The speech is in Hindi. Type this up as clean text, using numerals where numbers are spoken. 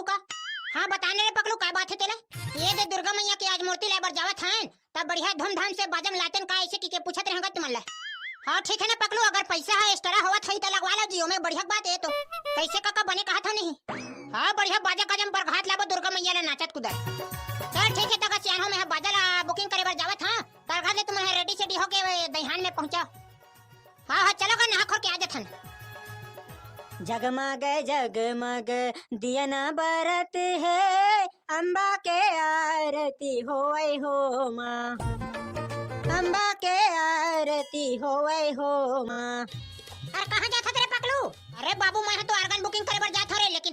हूँ का। हाँ बताने रे पकलू का बात है तेरा। ये दे दुर्गा मैया की आज मूर्ति लेबर जावत हैं तब बढ़िया धूमधाम से बाजम लातेन का ऐसे की पूछत रहेगा तुमन ला। हाँ ठीक है ना पकलू, अगर पैसा है एक्स्ट्रा होवत है तो लगवा लो जियो में, बढ़िया बात है। तो कैसे काका बने कहा था नहीं। हाँ बढ़िया बाजा काजम पर घात लाबो दुर्गा मैया ला नाचत कुदर। चल ठीक है तका सियानो में बाजा ला बुकिंग करे बर जावत हां तर घर ले तुम रेडी सेडी होके दहिहान में पहुंचा। हाँ हाँ चलो का नहा खोर के आ जाथन। जगमग जगमग दिया ना बरत है, अम्बा के आरती होए हो माँ, अम्बा के आरती होए हो माँ। अरे कहाँ जाता तेरे पकलू। अरे बाबू मैं तो आर्गन बुकिंग करे बर जात हो रे, लेकिन